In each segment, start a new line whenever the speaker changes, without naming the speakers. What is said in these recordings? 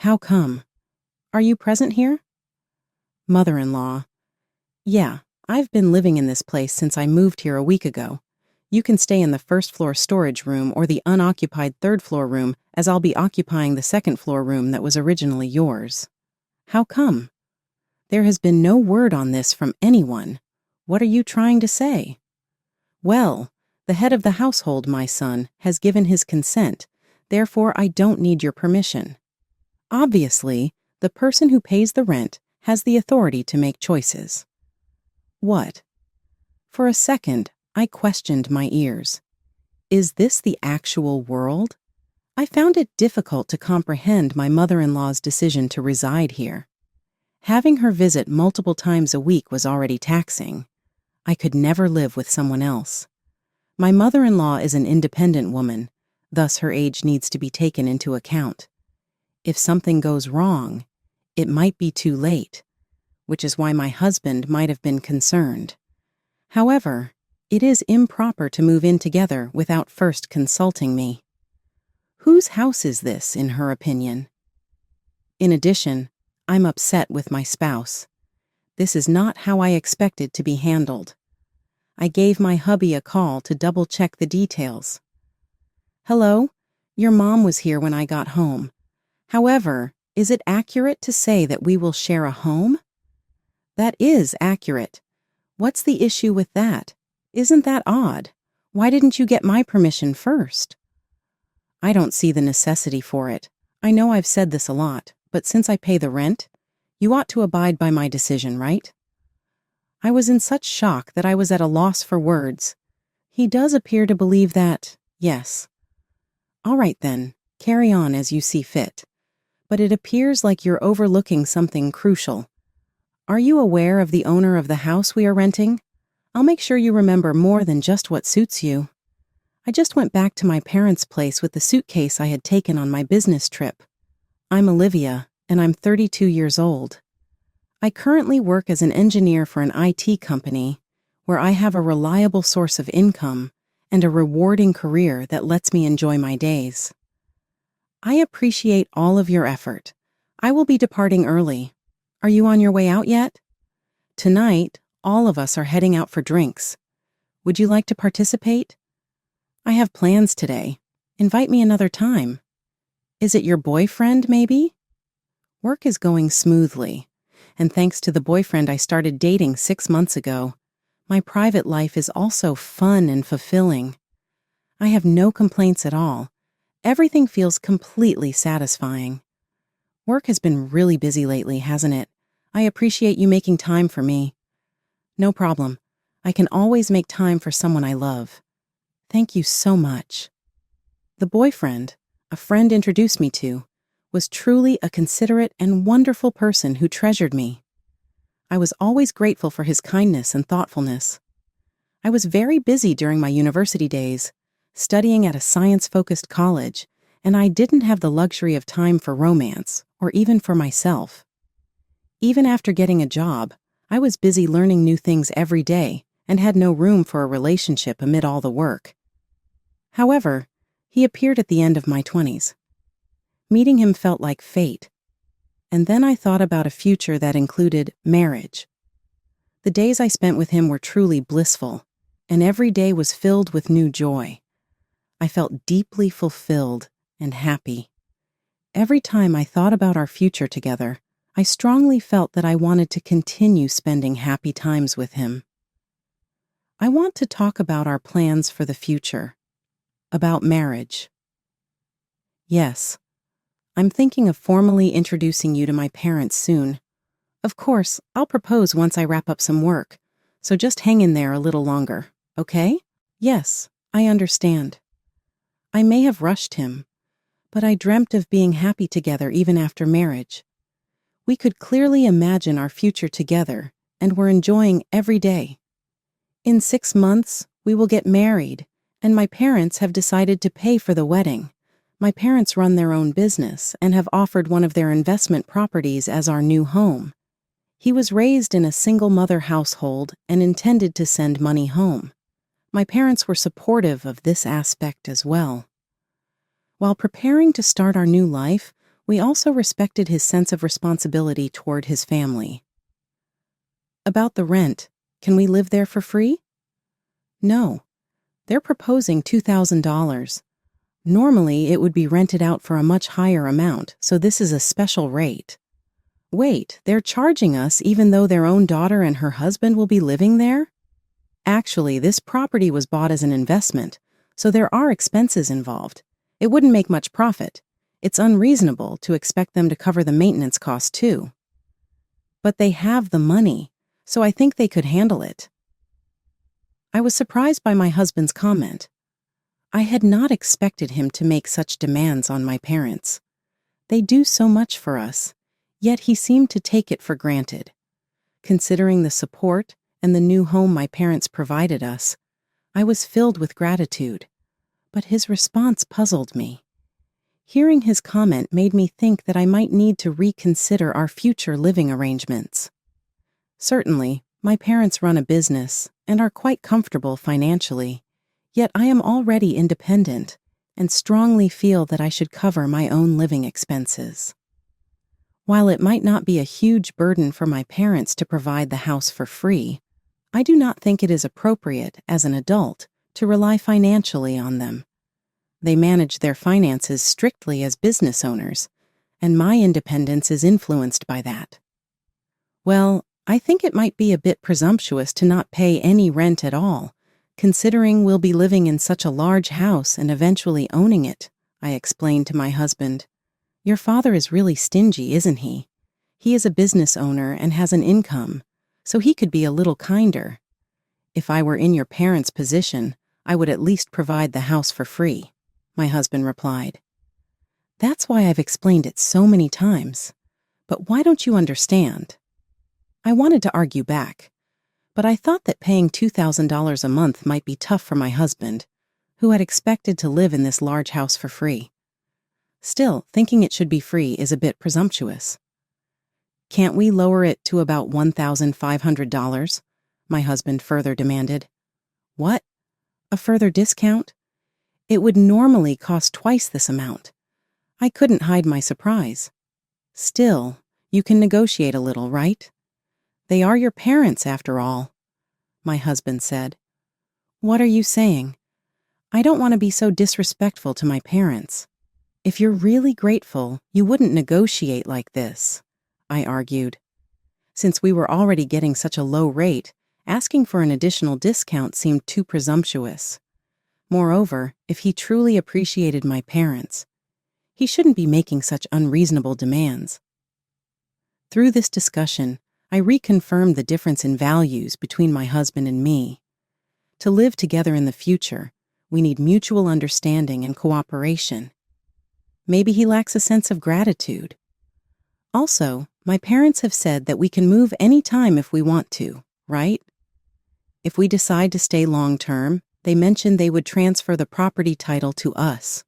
How come? Are you present here? Mother-in-law. Yeah, I've been living in this place since I moved here a week ago. You can stay in the first floor storage room or the unoccupied third floor room, as I'll be occupying the second floor room that was originally yours. How come? There has been no word on this from anyone. What are you trying to say? Well, the head of the household, my son, has given his consent, therefore I don't need your permission. Obviously, the person who pays the rent has the authority to make choices. What? For a second, I questioned my ears. Is this the actual world? I found it difficult to comprehend my mother-in-law's decision to reside here. Having her visit multiple times a week was already taxing. I could never live with someone else. My mother-in-law is an independent woman, thus her age needs to be taken into account. If something goes wrong, it might be too late, which is why my husband might have been concerned. However, it is improper to move in together without first consulting me. Whose house is this, in her opinion? In addition, I'm upset with my spouse. This is not how I expected to be handled. I gave my hubby a call to double-check the details. Hello, your mom was here when I got home. However, is it accurate to say that we will share a home? That is accurate. What's the issue with that? Isn't that odd? Why didn't you get my permission first? I don't see the necessity for it. I know I've said this a lot, but since I pay the rent, you ought to abide by my decision, right? I was in such shock that I was at a loss for words. He does appear to believe that, yes. All right then, carry on as you see fit. But it appears like you're overlooking something crucial. Are you aware of the owner of the house we are renting? I'll make sure you remember more than just what suits you. I just went back to my parents' place with the suitcase I had taken on my business trip. I'm Olivia, and I'm 32 years old. I currently work as an engineer for an IT company, where I have a reliable source of income and a rewarding career that lets me enjoy my days. I appreciate all of your effort. I will be departing early. Are you on your way out yet? Tonight, all of us are heading out for drinks. Would you like to participate? I have plans today. Invite me another time. Is it your boyfriend, maybe? Work is going smoothly, and thanks to the boyfriend I started dating 6 months ago, my private life is also fun and fulfilling. I have no complaints at all. Everything feels completely satisfying. Work has been really busy lately, hasn't it? I appreciate you making time for me. No problem. I can always make time for someone I love. Thank you so much. The boyfriend, a friend introduced me to, was truly a considerate and wonderful person who treasured me. I was always grateful for his kindness and thoughtfulness. I was very busy during my university days, studying at a science-focused college, and I didn't have the luxury of time for romance, or even for myself. Even after getting a job, I was busy learning new things every day and had no room for a relationship amid all the work. However, he appeared at the end of my 20s. Meeting him felt like fate. And then I thought about a future that included marriage. The days I spent with him were truly blissful, and every day was filled with new joy. I felt deeply fulfilled and happy. Every time I thought about our future together, I strongly felt that I wanted to continue spending happy times with him. I want to talk about our plans for the future, about marriage. Yes, I'm thinking of formally introducing you to my parents soon. Of course, I'll propose once I wrap up some work, so just hang in there a little longer, okay? Yes, I understand. I may have rushed him, but I dreamt of being happy together even after marriage. We could clearly imagine our future together, and we're enjoying every day. In 6 months, we will get married, and my parents have decided to pay for the wedding. My parents run their own business and have offered one of their investment properties as our new home. He was raised in a single-mother household and intended to send money home. My parents were supportive of this aspect as well. While preparing to start our new life, We also respected his sense of responsibility toward his family. About the rent, can we live there for free? No. They're proposing $2,000. Normally, it would be rented out for a much higher amount, so this is a special rate. Wait, they're charging us even though their own daughter and her husband will be living there? Actually, this property was bought as an investment, so there are expenses involved. It wouldn't make much profit. It's unreasonable to expect them to cover the maintenance costs too. But they have the money, so I think they could handle it. I was surprised by my husband's comment. I had not expected him to make such demands on my parents. They do so much for us, yet he seemed to take it for granted. Considering the support and the new home my parents provided us, I was filled with gratitude, but his response puzzled me. Hearing his comment made me think that I might need to reconsider our future living arrangements. Certainly, my parents run a business and are quite comfortable financially, yet I am already independent and strongly feel that I should cover my own living expenses. While it might not be a huge burden for my parents to provide the house for free, I do not think it is appropriate as an adult to rely financially on them. They manage their finances strictly as business owners, and my independence is influenced by that. Well, I think it might be a bit presumptuous to not pay any rent at all, considering we'll be living in such a large house and eventually owning it, I explained to my husband. Your father is really stingy, isn't he? He is a business owner and has an income, so he could be a little kinder. If I were in your parents' position, I would at least provide the house for free, my husband replied. That's why I've explained it so many times. But why don't you understand? I wanted to argue back, but I thought that paying $2,000 a month might be tough for my husband, who had expected to live in this large house for free. Still, thinking it should be free is a bit presumptuous. Can't we lower it to about $1,500? My husband further demanded. What? A further discount? It would normally cost twice this amount. I couldn't hide my surprise. Still, you can negotiate a little, right? They are your parents, after all, my husband said. What are you saying? I don't want to be so disrespectful to my parents. If you're really grateful, you wouldn't negotiate like this, I argued. Since we were already getting such a low rate, asking for an additional discount seemed too presumptuous. Moreover, if he truly appreciated my parents, he shouldn't be making such unreasonable demands. Through this discussion, I reconfirmed the difference in values between my husband and me. To live together in the future, we need mutual understanding and cooperation. Maybe he lacks a sense of gratitude. Also, my parents have said that we can move any time if we want to, right? If we decide to stay long-term, they mentioned they would transfer the property title to us.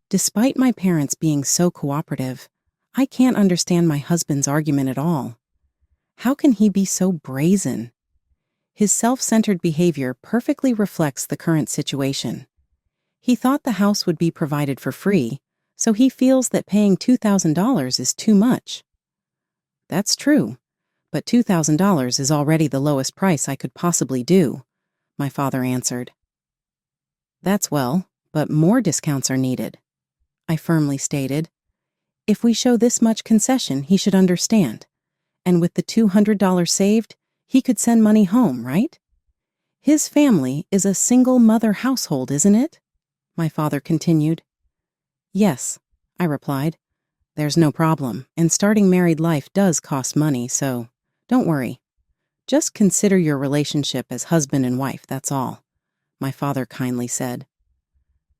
Despite my parents being so cooperative, I can't understand my husband's argument at all. How can he be so brazen? His self-centered behavior perfectly reflects the current situation. He thought the house would be provided for free, so he feels that paying $2,000 is too much. That's true, but $2,000 is already the lowest price I could possibly do, my father answered. That's well, but more discounts are needed, I firmly stated. If we show this much concession, he should understand. And with the $200 saved, he could send money home, right? His family is a single-mother household, isn't it? My father continued. Yes, I replied. There's no problem, and starting married life does cost money, so don't worry. Just consider your relationship as husband and wife, that's all, my father kindly said.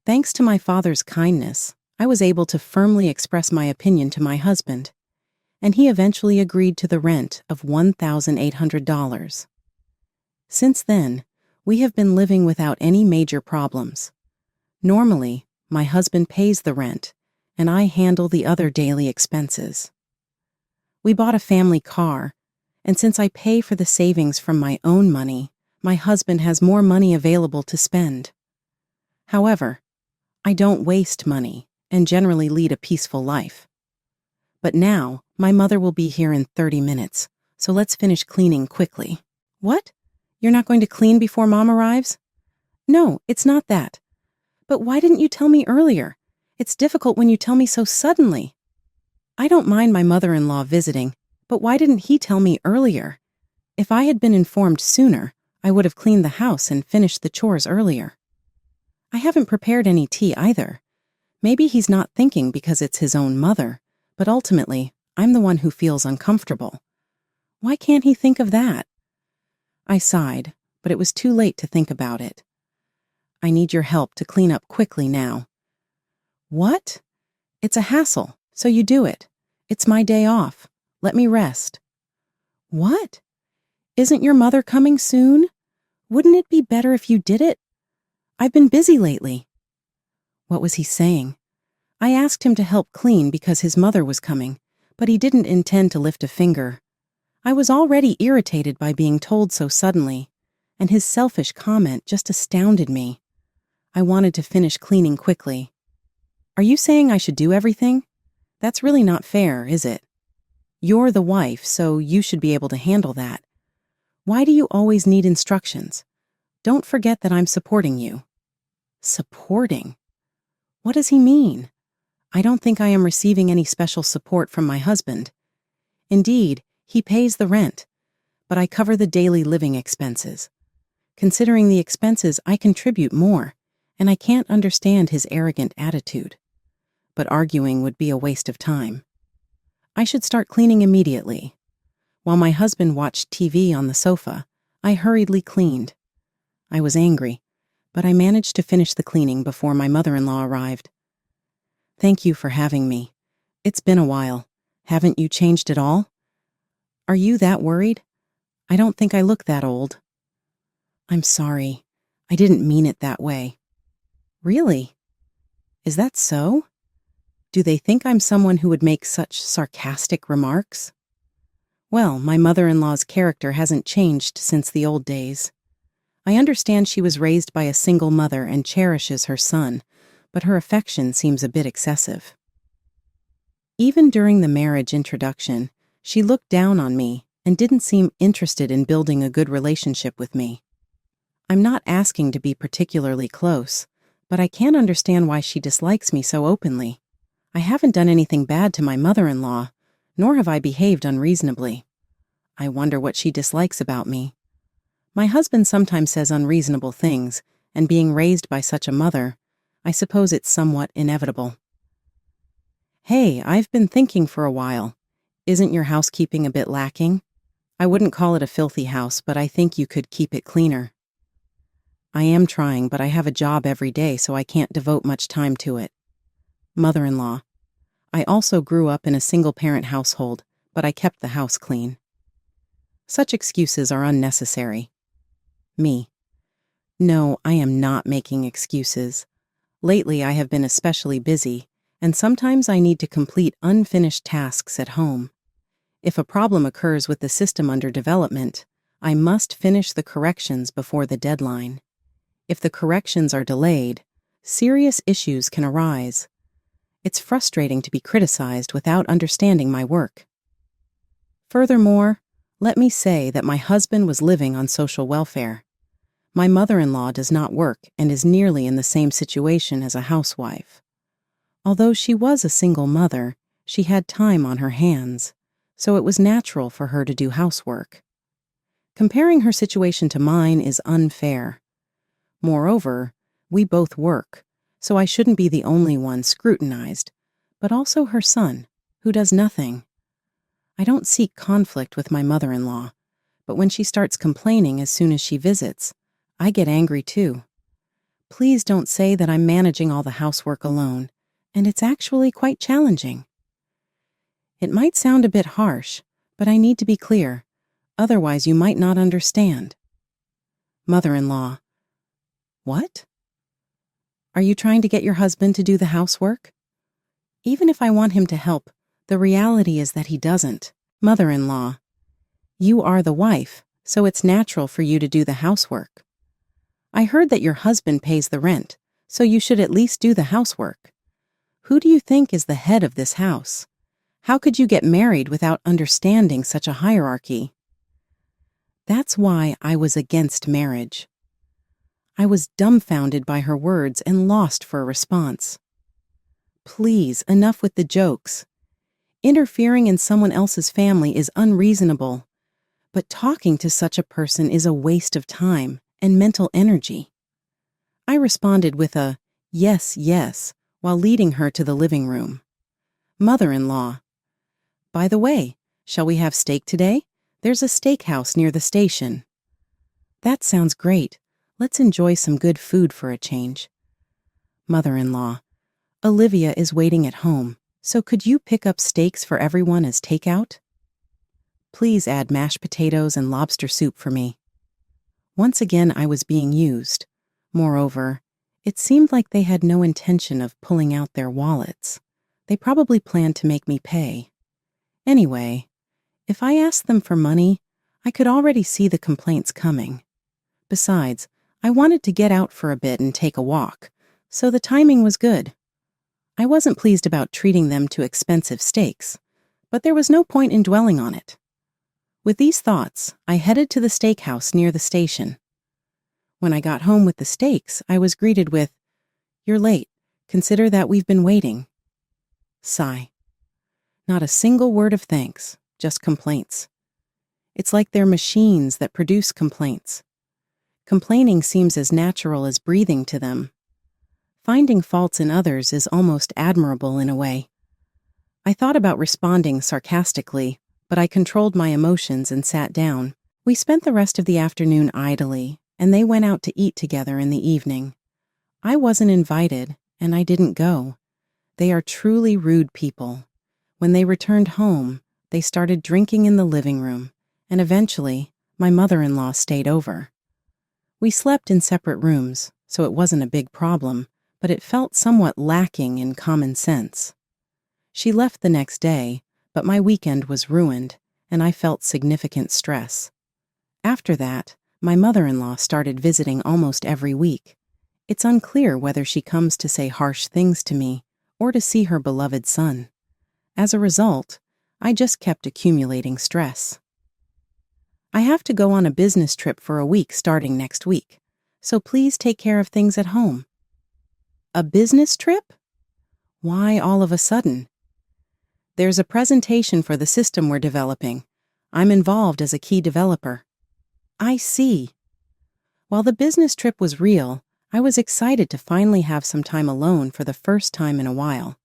Thanks to my father's kindness, I was able to firmly express my opinion to my husband, and he eventually agreed to the rent of $1,800. Since then, we have been living without any major problems. Normally, my husband pays the rent, and I handle the other daily expenses. We bought a family car, and since I pay for the savings from my own money, my husband has more money available to spend. However, I don't waste money and generally lead a peaceful life, But now, my mother will be here in 30 minutes, so let's finish cleaning quickly. What? You're not going to clean before Mom arrives? No, it's not that. But why didn't you tell me earlier? It's difficult when you tell me so suddenly. I don't mind my mother-in-law visiting, but why didn't he tell me earlier? If I had been informed sooner, I would have cleaned the house and finished the chores earlier. I haven't prepared any tea either. Maybe he's not thinking because it's his own mother, but ultimately, I'm the one who feels uncomfortable. Why can't he think of that? I sighed, but it was too late to think about it. I need your help to clean up quickly now. What? It's a hassle, so you do it. It's my day off. Let me rest. What? Isn't your mother coming soon? Wouldn't it be better if you did it? I've been busy lately. What was he saying? I asked him to help clean because his mother was coming, but he didn't intend to lift a finger. I was already irritated by being told so suddenly, and his selfish comment just astounded me. I wanted to finish cleaning quickly. Are you saying I should do everything? That's really not fair, is it? You're the wife, so you should be able to handle that. Why do you always need instructions? Don't forget that I'm supporting you. Supporting? What does he mean? I don't think I am receiving any special support from my husband. Indeed, he pays the rent, but I cover the daily living expenses. Considering the expenses, I contribute more, and I can't understand his arrogant attitude. But arguing would be a waste of time. I should start cleaning immediately. While my husband watched TV on the sofa, I hurriedly cleaned. I was angry, but I managed to finish the cleaning before my mother-in-law arrived. Thank you for having me. It's been a while. Haven't you changed at all? Are you that worried? I don't think I look that old. I'm sorry. I didn't mean it that way. Really? Is that so? Do they think I'm someone who would make such sarcastic remarks? Well, my mother-in-law's character hasn't changed since the old days. I understand she was raised by a single mother and cherishes her son, but her affection seems a bit excessive. Even during the marriage introduction, she looked down on me and didn't seem interested in building a good relationship with me. I'm not asking to be particularly close, but I can't understand why she dislikes me so openly. I haven't done anything bad to my mother-in-law, nor have I behaved unreasonably. I wonder what she dislikes about me. My husband sometimes says unreasonable things, and being raised by such a mother, I suppose it's somewhat inevitable. Hey, I've been thinking for a while. Isn't your housekeeping a bit lacking? I wouldn't call it a filthy house, but I think you could keep it cleaner. I am trying, but I have a job every day, so I can't devote much time to it. Mother-in-law. I also grew up in a single-parent household, but I kept the house clean. Such excuses are unnecessary. Me. No, I am not making excuses. Lately, I have been especially busy, and sometimes I need to complete unfinished tasks at home. If a problem occurs with the system under development, I must finish the corrections before the deadline. If the corrections are delayed, serious issues can arise. It's frustrating to be criticized without understanding my work. Furthermore, let me say that my husband was living on social welfare. My mother-in-law does not work and is nearly in the same situation as a housewife. Although she was a single mother, she had time on her hands, so it was natural for her to do housework. Comparing her situation to mine is unfair. Moreover, we both work, so I shouldn't be the only one scrutinized, but also her son, who does nothing. I don't seek conflict with my mother-in-law, but when she starts complaining as soon as she visits, I get angry too. Please don't say that I'm managing all the housework alone, and it's actually quite challenging. It might sound a bit harsh, but I need to be clear, otherwise you might not understand. Mother-in-law. What? Are you trying to get your husband to do the housework? Even if I want him to help, the reality is that he doesn't. Mother-in-law. You are the wife, so it's natural for you to do the housework. I heard that your husband pays the rent, so you should at least do the housework. Who do you think is the head of this house? How could you get married without understanding such a hierarchy? That's why I was against marriage. I was dumbfounded by her words and lost for a response. Please, enough with the jokes. Interfering in someone else's family is unreasonable, but talking to such a person is a waste of time and mental energy. I responded with a yes, yes, while leading her to the living room. Mother-in-law. By the way, shall we have steak today? There's a steakhouse near the station. That sounds great. Let's enjoy some good food for a change. Mother-in-law. Olivia is waiting at home, so could you pick up steaks for everyone as takeout? Please add mashed potatoes and lobster soup for me. Once again, I was being used. Moreover, it seemed like they had no intention of pulling out their wallets. They probably planned to make me pay. Anyway, if I asked them for money, I could already see the complaints coming. Besides, I wanted to get out for a bit and take a walk, so the timing was good. I wasn't pleased about treating them to expensive steaks, but there was no point in dwelling on it. With these thoughts, I headed to the steakhouse near the station. When I got home with the steaks, I was greeted with, "You're late. Consider that we've been waiting." Sigh. Not a single word of thanks, just complaints. It's like they're machines that produce complaints. Complaining seems as natural as breathing to them. Finding faults in others is almost admirable in a way. I thought about responding sarcastically, but I controlled my emotions and sat down. We spent the rest of the afternoon idly, and they went out to eat together in the evening. I wasn't invited, and I didn't go. They are truly rude people. When they returned home, they started drinking in the living room, and eventually, my mother-in-law stayed over. We slept in separate rooms, so it wasn't a big problem, but it felt somewhat lacking in common sense. She left the next day, but my weekend was ruined, and I felt significant stress. After that, my mother-in-law started visiting almost every week. It's unclear whether she comes to say harsh things to me or to see her beloved son. As a result, I just kept accumulating stress. I have to go on a business trip for a week starting next week, so please take care of things at home. A business trip? Why all of a sudden? There's a presentation for the system we're developing. I'm involved as a key developer. I see. While the business trip was real, I was excited to finally have some time alone for the first time in a while.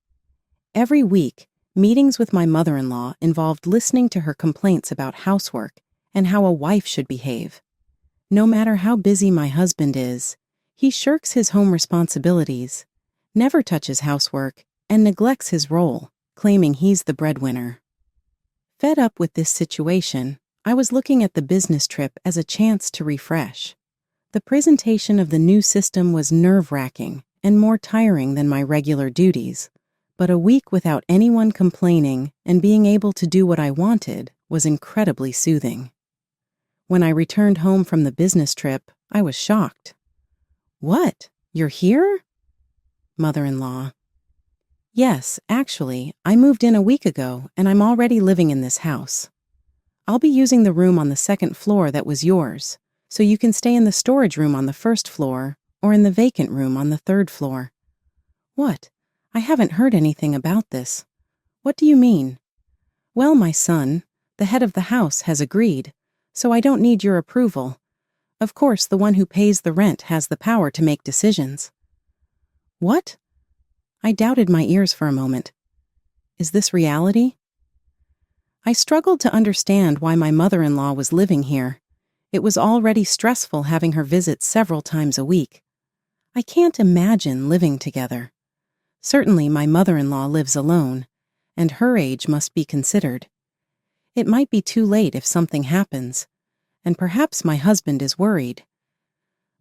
Every week, meetings with my mother-in-law involved listening to her complaints about housework and how a wife should behave. No matter how busy my husband is, he shirks his home responsibilities, never touches housework, and neglects his role, claiming he's the breadwinner. Fed up with this situation, I was looking at the business trip as a chance to refresh. The presentation of the new system was nerve-wracking and more tiring than my regular duties, but a week without anyone complaining and being able to do what I wanted was incredibly soothing. When I returned home from the business trip, I was shocked. "What? You're here?" Mother-in-law. "Yes, actually, I moved in a week ago and I'm already living in this house. I'll be using the room on the second floor that was yours, so you can stay in the storage room on the first floor or in the vacant room on the third floor." "What? I haven't heard anything about this. What do you mean?" "Well, my son, the head of the house has agreed, so I don't need your approval. Of course, the one who pays the rent has the power to make decisions." "What?" I doubted my ears for a moment. Is this reality? I struggled to understand why my mother-in-law was living here. It was already stressful having her visit several times a week. I can't imagine living together. Certainly my mother-in-law lives alone, and her age must be considered. It might be too late if something happens, and perhaps my husband is worried.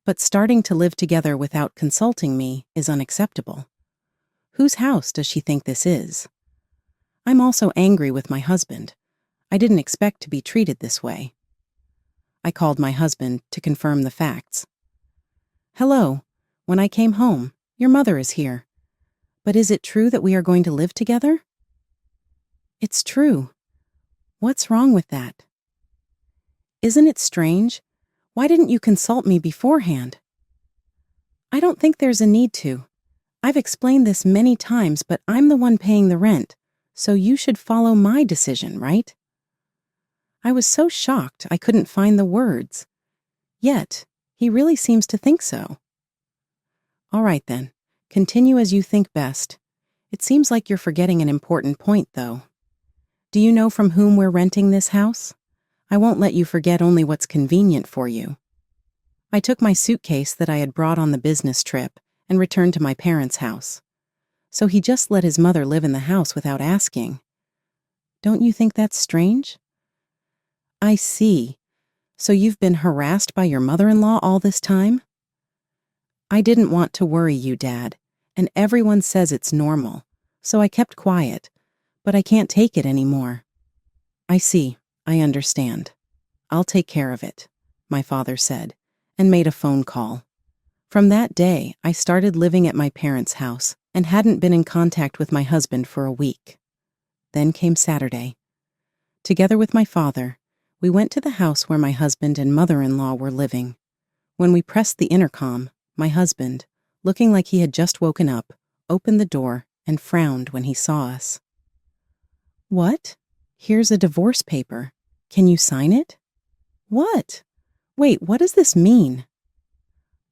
But starting to live together without consulting me is unacceptable. Whose house does she think this is? I'm also angry with my husband. I didn't expect to be treated this way. I called my husband to confirm the facts. "Hello. When I came home, your mother is here. But is it true that we are going to live together?" It's true. What's wrong with that? Isn't it strange? Why didn't you consult me beforehand? I don't think there's a need to. I've explained this many times, but I'm the one paying the rent, so you should follow my decision, right? I was so shocked I couldn't find the words. Yet, he really seems to think so. All right then, continue as you think best. It seems like you're forgetting an important point, though. Do you know from whom we're renting this house? I won't let you forget only what's convenient for you. I took my suitcase that I had brought on the business trip and returned to my parents' house. So he just let his mother live in the house without asking. Don't you think that's strange? I see. So you've been harassed by your mother-in-law all this time? I didn't want to worry you, Dad, and everyone says it's normal, so I kept quiet, but I can't take it anymore. I see. I understand. I'll take care of it, my father said, and made a phone call. From that day, I started living at my parents' house and hadn't been in contact with my husband for a week. Then came Saturday. Together with my father, we went to the house where my husband and mother-in-law were living. When we pressed the intercom, my husband, looking like he had just woken up, opened the door and frowned when he saw us. What? Here's a divorce paper. Can you sign it? What? Wait, what does this mean?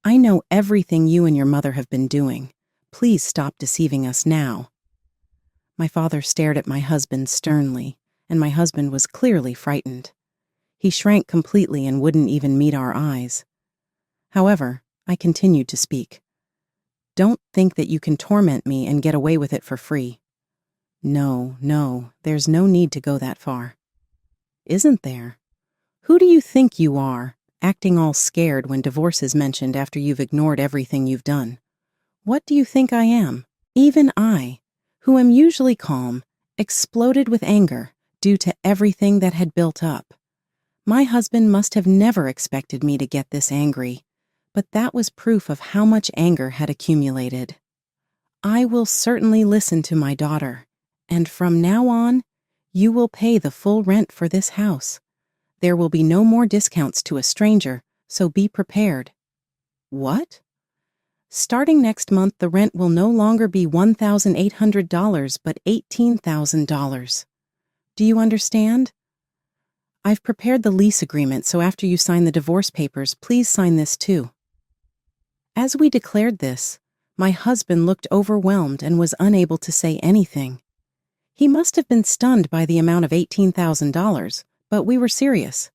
I know everything you and your mother have been doing. Please stop deceiving us now. My father stared at my husband sternly, and my husband was clearly frightened. He shrank completely and wouldn't even meet our eyes. However, I continued to speak. Don't think that you can torment me and get away with it for free. No, there's no need to go that far. Isn't there? Who do you think you are, acting all scared when divorce is mentioned after you've ignored everything you've done? What do you think I am? Even I, who am usually calm, exploded with anger due to everything that had built up. My husband must have never expected me to get this angry, but that was proof of how much anger had accumulated. I will certainly listen to my daughter, and from now on, you will pay the full rent for this house. There will be no more discounts to a stranger, so be prepared. What? Starting next month, the rent will no longer be $1,800, but $18,000. Do you understand? I've prepared the lease agreement, so after you sign the divorce papers, please sign this too. As we declared this, my husband looked overwhelmed and was unable to say anything. He must have been stunned by the amount of $18,000, but we were serious.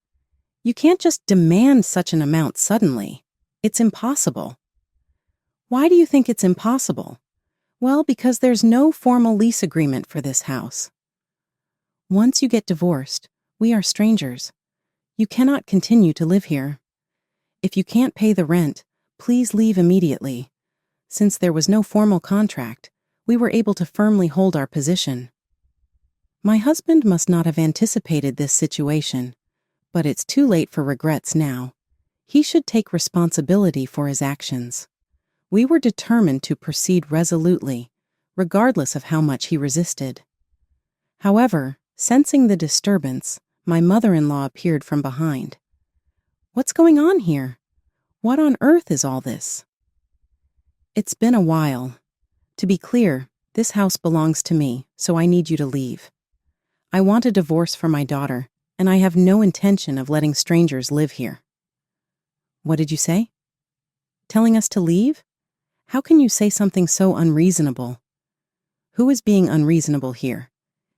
You can't just demand such an amount suddenly. It's impossible. Why do you think it's impossible? Well, because there's no formal lease agreement for this house. Once you get divorced, we are strangers. You cannot continue to live here. If you can't pay the rent, please leave immediately. Since there was no formal contract, we were able to firmly hold our position. My husband must not have anticipated this situation, but it's too late for regrets now. He should take responsibility for his actions. We were determined to proceed resolutely, regardless of how much he resisted. However, sensing the disturbance, my mother-in-law appeared from behind. What's going on here? What on earth is all this? It's been a while. To be clear, this house belongs to me, so I need you to leave. I want a divorce for my daughter, and I have no intention of letting strangers live here. What did you say? Telling us to leave? How can you say something so unreasonable? Who is being unreasonable here?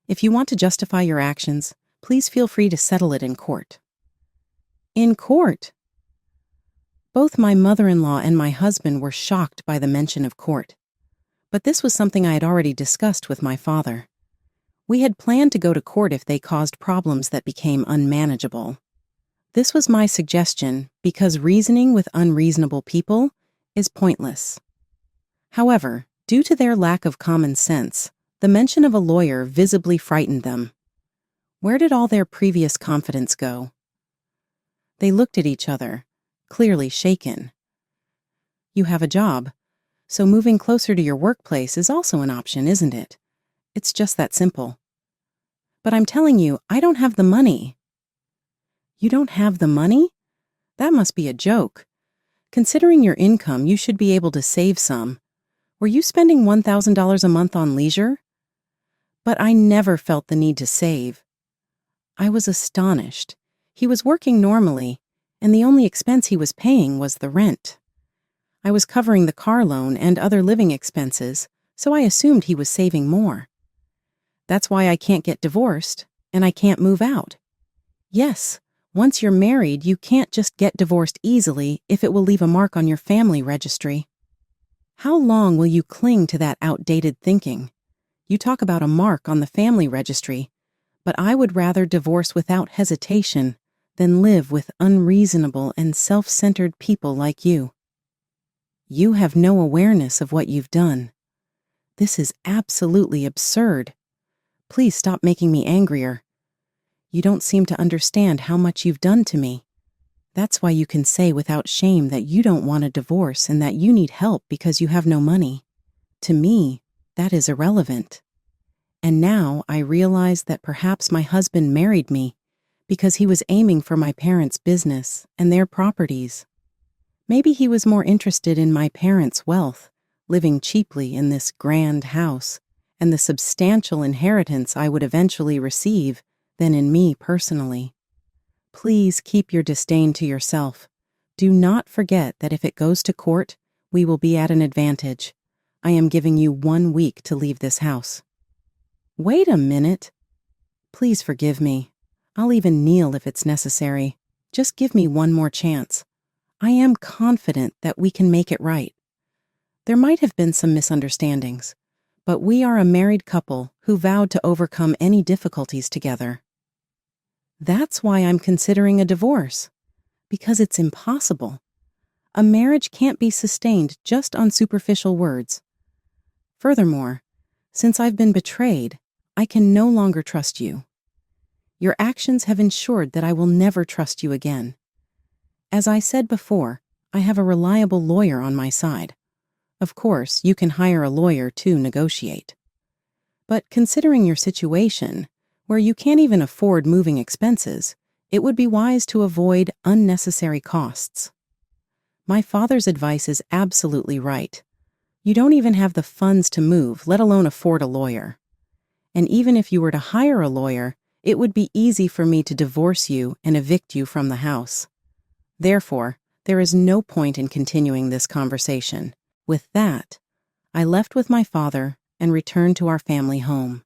If you want to justify your actions, please feel free to settle it in court. In court? Both my mother-in-law and my husband were shocked by the mention of court. But this was something I had already discussed with my father. We had planned to go to court if they caused problems that became unmanageable. This was my suggestion because reasoning with unreasonable people is pointless. However, due to their lack of common sense, the mention of a lawyer visibly frightened them. Where did all their previous confidence go? They looked at each other, clearly shaken. You have a job, so moving closer to your workplace is also an option, isn't it? It's just that simple. But I'm telling you, I don't have the money. You don't have the money? That must be a joke. Considering your income, you should be able to save some. Were you spending $1,000 a month on leisure? But I never felt the need to save. I was astonished. He was working normally, and the only expense he was paying was the rent. I was covering the car loan and other living expenses, so I assumed he was saving more. That's why I can't get divorced, and I can't move out. Yes, once you're married, you can't just get divorced easily if it will leave a mark on your family registry. How long will you cling to that outdated thinking? You talk about a mark on the family registry, but I would rather divorce without hesitation than live with unreasonable and self-centered people like you. You have no awareness of what you've done. This is absolutely absurd. Please stop making me angrier. You don't seem to understand how much you've done to me. That's why you can say without shame that you don't want a divorce and that you need help because you have no money. To me, that is irrelevant. And now I realize that perhaps my husband married me because he was aiming for my parents' business and their properties. Maybe he was more interested in my parents' wealth, living cheaply in this grand house, and the substantial inheritance I would eventually receive than in me personally. Please keep your disdain to yourself. Do not forget that if it goes to court, we will be at an advantage. I am giving you 1 week to leave this house. Wait a minute. Please forgive me. I'll even kneel if it's necessary. Just give me one more chance. I am confident that we can make it right. There might have been some misunderstandings, but we are a married couple who vowed to overcome any difficulties together. That's why I'm considering a divorce, because it's impossible. A marriage can't be sustained just on superficial words. Furthermore, since I've been betrayed, I can no longer trust you. Your actions have ensured that I will never trust you again. As I said before, I have a reliable lawyer on my side. Of course, you can hire a lawyer to negotiate. But considering your situation, where you can't even afford moving expenses, it would be wise to avoid unnecessary costs. My father's advice is absolutely right. You don't even have the funds to move, let alone afford a lawyer. And even if you were to hire a lawyer, it would be easy for me to divorce you and evict you from the house. Therefore, there is no point in continuing this conversation. With that, I left with my father and returned to our family home.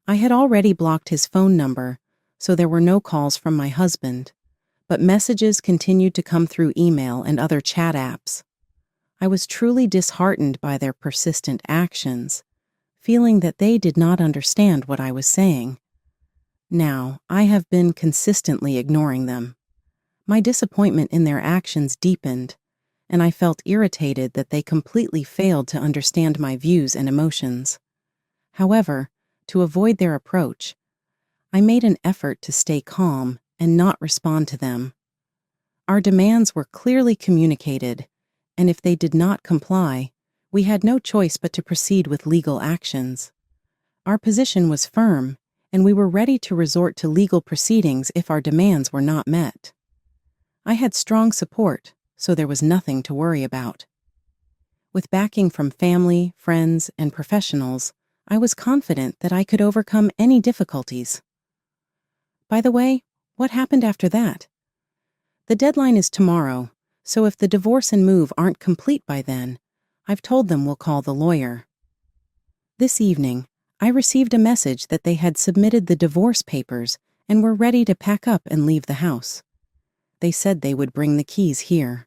I had already blocked his phone number, so there were no calls from my husband, but messages continued to come through email and other chat apps. I was truly disheartened by their persistent actions, feeling that they did not understand what I was saying. Now, I have been consistently ignoring them. My disappointment in their actions deepened, and I felt irritated that they completely failed to understand my views and emotions. However, to avoid their approach, I made an effort to stay calm and not respond to them. Our demands were clearly communicated, and if they did not comply, we had no choice but to proceed with legal actions. Our position was firm, and we were ready to resort to legal proceedings if our demands were not met. I had strong support, so there was nothing to worry about. With backing from family, friends, and professionals, I was confident that I could overcome any difficulties. By the way, what happened after that? The deadline is tomorrow, so if the divorce and move aren't complete by then, I've told them we'll call the lawyer. This evening, I received a message that they had submitted the divorce papers and were ready to pack up and leave the house. They said they would bring the keys here.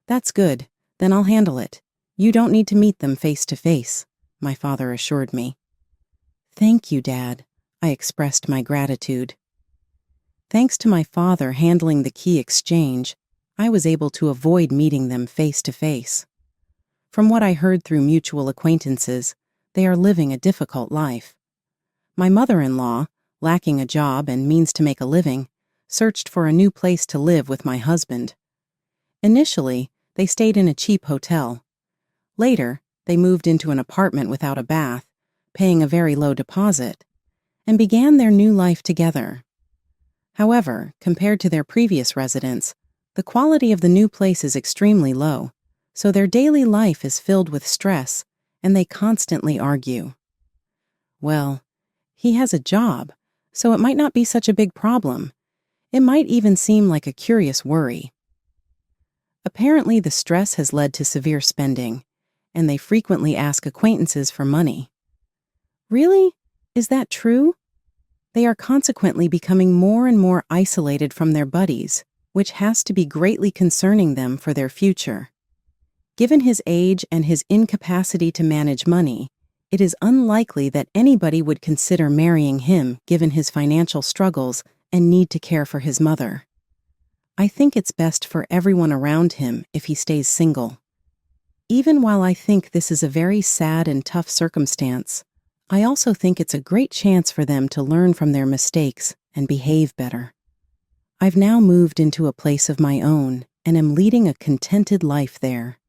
That's good, then I'll handle it. You don't need to meet them face to face, my father assured me. Thank you, Dad, I expressed my gratitude. Thanks to my father handling the key exchange, I was able to avoid meeting them face to face. From what I heard through mutual acquaintances, they are living a difficult life. My mother-in-law, lacking a job and means to make a living, searched for a new place to live with my husband. Initially, they stayed in a cheap hotel. Later, they moved into an apartment without a bath, paying a very low deposit. and began their new life together. However, compared to their previous residence, the quality of the new place is extremely low, so their daily life is filled with stress, and they constantly argue. Well, he has a job, so it might not be such a big problem. It might even seem like a curious worry. Apparently, the stress has led to severe spending, and they frequently ask acquaintances for money. Really? Is that true? They are consequently becoming more and more isolated from their buddies, which has to be greatly concerning them for their future. Given his age and his incapacity to manage money, it is unlikely that anybody would consider marrying him given his financial struggles and need to care for his mother. I think it's best for everyone around him if he stays single. Even while I think this is a very sad and tough circumstance, I also think it's a great chance for them to learn from their mistakes and behave better. I've now moved into a place of my own and am leading a contented life there.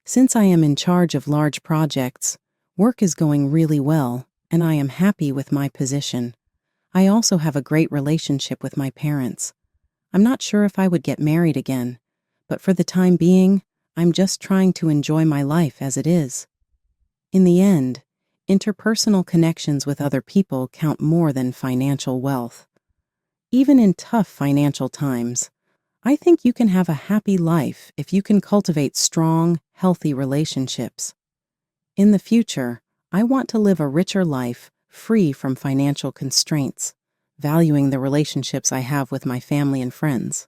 Since I am in charge of large projects, work is going really well, and I am happy with my position. I also have a great relationship with my parents. I'm not sure if I would get married again, but for the time being, I'm just trying to enjoy my life as it is. In the end, interpersonal connections with other people count more than financial wealth. Even in tough financial times, I think you can have a happy life if you can cultivate strong, healthy relationships. In the future, I want to live a richer life free from financial constraints, valuing the relationships I have with my family and friends.